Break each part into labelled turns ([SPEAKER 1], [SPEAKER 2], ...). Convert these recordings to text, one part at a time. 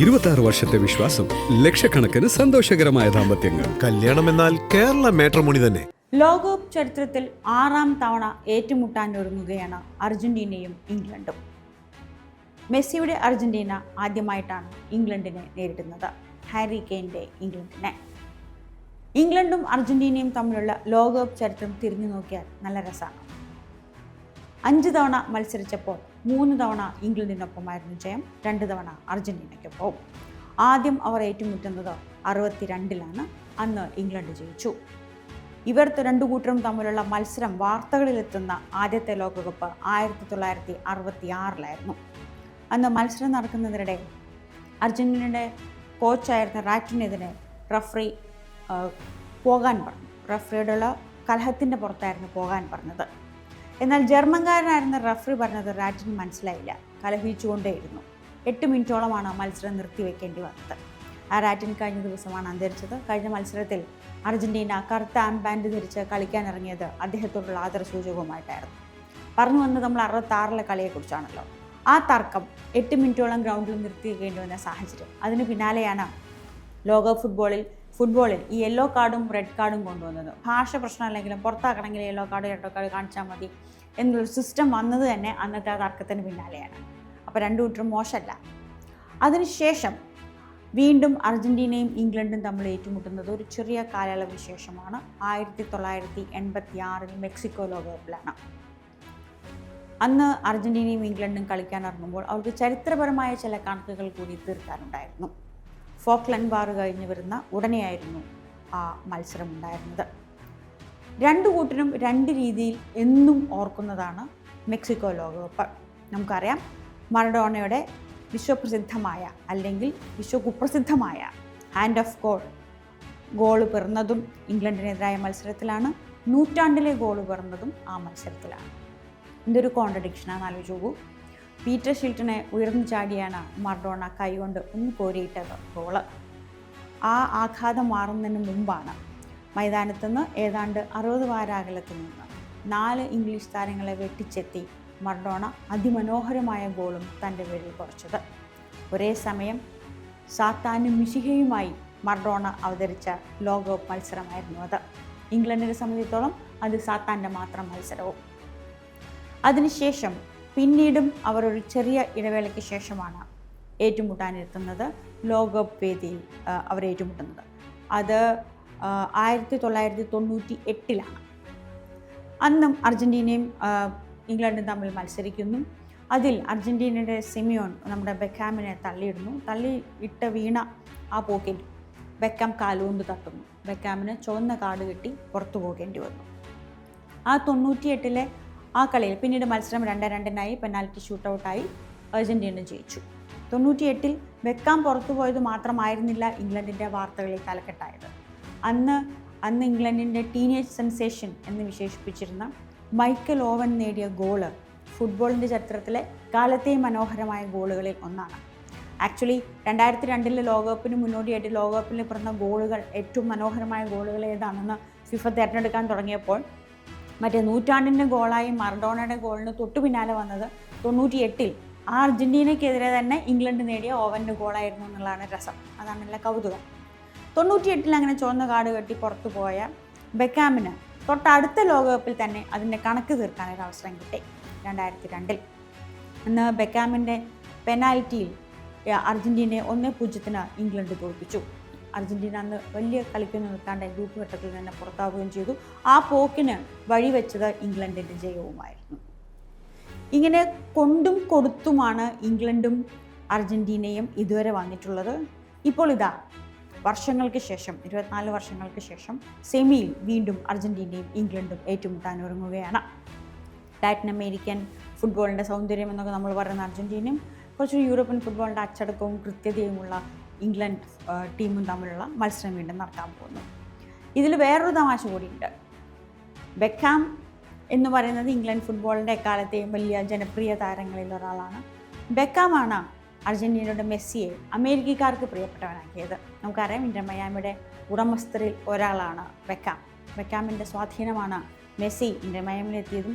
[SPEAKER 1] 26 വർഷത്തെ വിശ്വാസം, ലക്ഷക്കണക്കിന് സന്തോഷകരമായ ദാമ്പത്യങ്ങൾ.
[SPEAKER 2] കല്യാണം എന്നാൽ കേരള മാട്രിമോണി തന്നെ.
[SPEAKER 3] ലോകകപ്പ് ചരിത്രത്തിൽ 6ാം തവണ ഏറ്റുമുട്ടാൻ ഒരുങ്ങുകയാണ് അർജന്റീനയും ഇംഗ്ലണ്ടും. മെസ്സിയുടെ അർജന്റീന ആദ്യമായിട്ടാണ് ഇംഗ്ലണ്ടിനെ നേരിടുന്നത്, ഹാരി കെയ്ൻ്റെ ഇംഗ്ലണ്ടിനെ. ഇംഗ്ലണ്ടും അർജന്റീനയും തമ്മിലുള്ള ലോകകപ്പ് ചരിത്രം തിരിഞ്ഞു നോക്കിയാൽ നല്ല രസമാണ്. 5 തവണ മത്സരിച്ചപ്പോൾ 3 തവണ ഇംഗ്ലണ്ടിനൊപ്പമായിരുന്നു ജയം, 2 തവണ അർജന്റീനയ്ക്കൊപ്പം. ആദ്യം അവർ ഏറ്റുമുട്ടുന്നത് 62-ലാണ്. അന്ന് ഇംഗ്ലണ്ട് ജയിച്ചു. ഇവർ രണ്ടു കൂട്ടരും തമ്മിലുള്ള മത്സരം വാർത്തകളിലെത്തുന്ന ആദ്യത്തെ ലോകകപ്പ് 1966-ലായിരുന്നു. അന്ന് മത്സരം നടക്കുന്നതിനിടെ അർജന്റീനയുടെ കോച്ചായിരുന്ന റാറ്റിനെതിരെ റഫറി പോകാൻ പറഞ്ഞു. റഫറിയോടുള്ള കലഹത്തിൻ്റെ പുറത്തായിരുന്നു പോകാൻ പറഞ്ഞത്. എന്നാൽ ജർമ്മൻകാരനായിരുന്ന റഫറി പറഞ്ഞത് റാറ്റിന് മനസ്സിലായില്ല. കലഹിച്ചുകൊണ്ടേയിരുന്നു. 8 മിനിറ്റോളമാണ് മത്സരം നിർത്തിവെക്കേണ്ടി വന്നത്. ആ റാറ്റിൻ കഴിഞ്ഞ ദിവസമാണ് അന്തരിച്ചത്. കഴിഞ്ഞ മത്സരത്തിൽ അർജന്റീന കറുത്ത ആംബാൻഡ് ധരിച്ച് കളിക്കാനിറങ്ങിയത് അദ്ദേഹത്തോടുള്ള ആദരസൂചകവുമായിട്ടായിരുന്നു. പറഞ്ഞു വന്നത് നമ്മൾ 66-ലെ കളിയെക്കുറിച്ചാണല്ലോ. ആ തർക്കം 8 മിനിറ്റോളം ഗ്രൗണ്ടിൽ നിർത്തിവെക്കേണ്ടി വന്ന സാഹചര്യം. അതിന് പിന്നാലെയാണ് ലോക ഫുട്ബോളിൽ ഈ യെല്ലോ കാർഡും റെഡ് കാർഡും കൊണ്ടുവന്നത്. ഭാഷ പ്രശ്നമല്ലെങ്കിലും പുറത്താക്കണമെങ്കിൽ യെല്ലോ കാർഡ് റെഡ് കാർഡ് കാണിച്ചാൽ മതി എന്നുള്ളൊരു സിസ്റ്റം വന്നത് തന്നെ അന്നത്തെ ആ തർക്കത്തിന് പിന്നാലെയാണ്. അപ്പോൾ രണ്ടു കൂട്ടരും മോശമല്ല. അതിനുശേഷം വീണ്ടും അർജന്റീനയും ഇംഗ്ലണ്ടും തമ്മിൽ ഏറ്റുമുട്ടുന്നത് ഒരു ചെറിയ കാലയളവിന് ശേഷമാണ്. 1986-ൽ മെക്സിക്കോ ലോകകപ്പിലാണ്. അന്ന് അർജന്റീനയും ഇംഗ്ലണ്ടും കളിക്കാനിറങ്ങുമ്പോൾ അവർക്ക് ചരിത്രപരമായ ചില കണക്കുകൾ കൂടി തീർക്കാനുണ്ടായിരുന്നു. ഫോക്ലൻഡ് വാർ കഴിഞ്ഞ് വരുന്ന ഉടനെയായിരുന്നു ആ മത്സരം ഉണ്ടായിരുന്നത്. രണ്ടു കൂട്ടരും 2 രീതിയിൽ എന്നും ഓർക്കുന്നതാണ് മെക്സിക്കോ ലോകകപ്പ്. നമുക്കറിയാം, മറഡോണയുടെ വിശ്വപ്രസിദ്ധമായ അല്ലെങ്കിൽ വിശ്വകുപ്രസിദ്ധമായ ഹാൻഡ് ഓഫ് ഗോൾ പിറന്നതും ഇംഗ്ലണ്ടിനെതിരായ മത്സരത്തിലാണ്. നൂറ്റാണ്ടിലെ ഗോൾ പിറന്നതും ആ മത്സരത്തിലാണ്. എന്തൊരു കോൺട്രഡിക്ഷനാണെന്ന് ആലോചിച്ച് നോക്കൂ. പീറ്റർ ഷിൽട്ടനെ ഉയർന്നു ചാടിയാണ് മറഡോണ കൈകൊണ്ട് ഒന്ന് കോരിയിട്ടത് ഗോള്. ആ ആഘാതം മാറുന്നതിന് മുമ്പാണ് മൈതാനത്തുനിന്ന് ഏതാണ്ട് 60 വാരാകലത്തിൽ നിന്ന് 4 ഇംഗ്ലീഷ് താരങ്ങളെ വെട്ടിച്ചെത്തി മറഡോണ അതിമനോഹരമായ ഗോളും തൻ്റെ പേരിൽ കുറിച്ചത്. ഒരേ സമയം സാത്താനും മിശിഹയുമായി മറഡോണ അവതരിച്ച ലോകകപ്പ് മത്സരമായിരുന്നു അത്. ഇംഗ്ലണ്ടിനെ സംബന്ധിച്ചിടത്തോളം അത് സാത്താൻ്റെ മാത്രം മത്സരവും. അതിനുശേഷം പിന്നീടും അവർ ഒരു ചെറിയ ഇടവേളയ്ക്ക് ശേഷമാണ് ഏറ്റുമുട്ടാനെത്തുന്നത്. ലോകകപ്പ് വേദിയിൽ അവർ ഏറ്റുമുട്ടുന്നത് അത് 1998-ലാണ്. അന്നും അർജന്റീനയും ഇംഗ്ലണ്ടും തമ്മിൽ മത്സരിക്കുന്നു. അതിൽ അർജന്റീനയുടെ സിമിയോൺ നമ്മുടെ ബെക്കാമിനെ തള്ളിയിടുന്നു. തള്ളിയിട്ട് വീണ ആ പോക്കിൽ ബെക്കാം കാലുകൊണ്ട് തട്ടുന്നു. ബെക്കാമിന് ചുവന്ന കാർഡ് കിട്ടി പുറത്തു പോകേണ്ടി വന്നു. ആ 98-ലെ ആ കളിയിൽ പിന്നീട് മത്സരം 2-2 പെനാൽറ്റി ഷൂട്ടൗട്ടായി അർജന്റീന ജയിച്ചു. 98-ൽ ബെക്കാം പുറത്തു പോയത് മാത്രമായിരുന്നില്ല ഇംഗ്ലണ്ടിൻ്റെ വാർത്തകളിൽ തലക്കെട്ടായത്. അന്ന് ഇംഗ്ലണ്ടിൻ്റെ ടീനേജ് സെൻസേഷൻ എന്ന് വിശേഷിപ്പിച്ചിരുന്ന മൈക്കൽ ഓവൻ നേടിയ ഗോള് ഫുട്ബോളിൻ്റെ ചരിത്രത്തിലെ കാലത്തെയും മനോഹരമായ ഗോളുകളിൽ ഒന്നാണ്. ആക്ച്വലി 2002-ലെ ലോകകപ്പിന് മുന്നോടിയായിട്ട് ലോകകപ്പിൽ പിറന്ന ഗോളുകൾ, ഏറ്റവും മനോഹരമായ ഗോളുകൾ ഏതാണെന്ന് ഫിഫ തിരഞ്ഞെടുക്കാൻ തുടങ്ങിയപ്പോൾ മറ്റേ നൂറ്റാണ്ടിൻ്റെ ഗോളായി മറഡോണയുടെ ഗോളിന് തൊട്ടു പിന്നാലെ വന്നത് 98-ൽ ആ അർജന്റീനയ്ക്കെതിരെ തന്നെ ഇംഗ്ലണ്ട് നേടിയ ഓവൻ്റെ ഗോളായിരുന്നു എന്നുള്ളതാണ് രസം. അതാണ് എല്ലാ കൗതുകം. 98-ൽ അങ്ങനെ ചുവന്ന കാർഡ് കെട്ടി പുറത്തു പോയ ബെക്കാമിന് തൊട്ടടുത്ത ലോകകപ്പിൽ തന്നെ അതിൻ്റെ കണക്ക് തീർക്കാനൊരു അവസരം കിട്ടി 2002-ൽ. അന്ന് ബെക്കാമിൻ്റെ പെനാൽറ്റിയിൽ അർജന്റീനയെ 1-0 ഇംഗ്ലണ്ട് തോൽപ്പിച്ചു. അർജന്റീന അന്ന് വലിയ കളിക്കൊന്നും നിൽക്കാണ്ട് ഗ്രൂപ്പ് ഘട്ടത്തിൽ തന്നെ പുറത്താവുകയും ചെയ്തു. ആ പോക്കിന് വഴിവെച്ചത് ഇംഗ്ലണ്ടിൻ്റെ ജയവുമായിരുന്നു. ഇങ്ങനെ കൊണ്ടും കൊടുത്തുമാണ് ഇംഗ്ലണ്ടും അർജന്റീനയും ഇതുവരെ വന്നിട്ടുള്ളത്. ഇപ്പോൾ ഇതാ വർഷങ്ങൾക്ക് ശേഷം, 24 വർഷങ്ങൾക്ക് ശേഷം സെമിയിൽ വീണ്ടും അർജന്റീനയും ഇംഗ്ലണ്ടും ഏറ്റുമുട്ടാൻ ഒരുങ്ങുകയാണ്. ലാറ്റിൻ അമേരിക്കൻ ഫുട്ബോളിൻ്റെ സൗന്ദര്യം എന്നൊക്കെ നമ്മൾ പറയുന്ന അർജന്റീനയും കുറച്ച് യൂറോപ്യൻ ഫുട്ബോളിൻ്റെ അച്ചടക്കവും കൃത്യതയുമുള്ള ഇംഗ്ലണ്ട് ടീമും തമ്മിലുള്ള മത്സരം വീണ്ടും നടക്കാൻ പോകുന്നു. ഇതിൽ വേറൊരു തമാശ കൂടിയുണ്ട്. ബെക്കാം എന്ന് പറയുന്നത് ഇംഗ്ലണ്ട് ഫുട്ബോളിൻ്റെ എക്കാലത്തെയും വലിയ ജനപ്രിയ താരങ്ങളിൽ ഒരാളാണ്. ബെക്കാമാണ് അർജന്റീനയുടെ മെസ്സിയെ അമേരിക്കക്കാർക്ക് പ്രിയപ്പെട്ടവനാക്കിയത്. നമുക്കറിയാം, ഇന്റർ മയാമിയുടെ ഉടമസ്ഥരിൽ ഒരാളാണ് ബെക്കാം. ബെക്കാമിൻ്റെ സ്വാധീനമാണ് മെസ്സി ഇന്റർ മയാമിലെത്തിയതും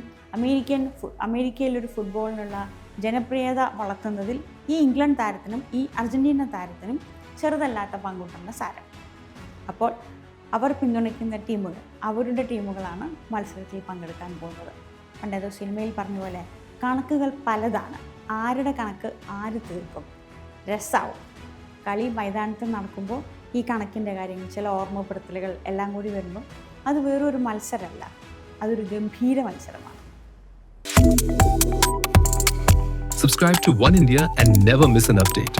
[SPEAKER 3] അമേരിക്കയിലൊരു ഫുട്ബോളിനുള്ള ജനപ്രിയത വളർത്തുന്നതിൽ ഈ ഇംഗ്ലണ്ട് താരത്തിനും ഈ അർജൻറ്റീന താരത്തിനും ചെറുതല്ലാത്ത പങ്കുണ്ടെന്ന് സാരം. അപ്പോൾ അവർ പിന്തുണയ്ക്കുന്ന ടീമുകൾ, അവരുടെ ടീമുകളാണ് മത്സരത്തിൽ പങ്കെടുക്കാൻ പോകുന്നത്. പണ്ടേതോ സിനിമയിൽ പറഞ്ഞ പോലെ കണക്കുകൾ പലതാണ്. ആരുടെ കണക്ക് ആര് തീർക്കും? രസമാവും. കളി മൈതാനത്ത് നടക്കുമ്പോൾ ഈ കണക്കിൻ്റെ കാര്യങ്ങൾ, ചില ഓർമ്മപ്പെടുത്തലുകൾ എല്ലാം കൂടി വരുമ്പോൾ അത് വേറൊരു മത്സരമല്ല, അതൊരു ഗംഭീര മത്സരമാണ്.
[SPEAKER 4] Subscribe to One India and never miss an update.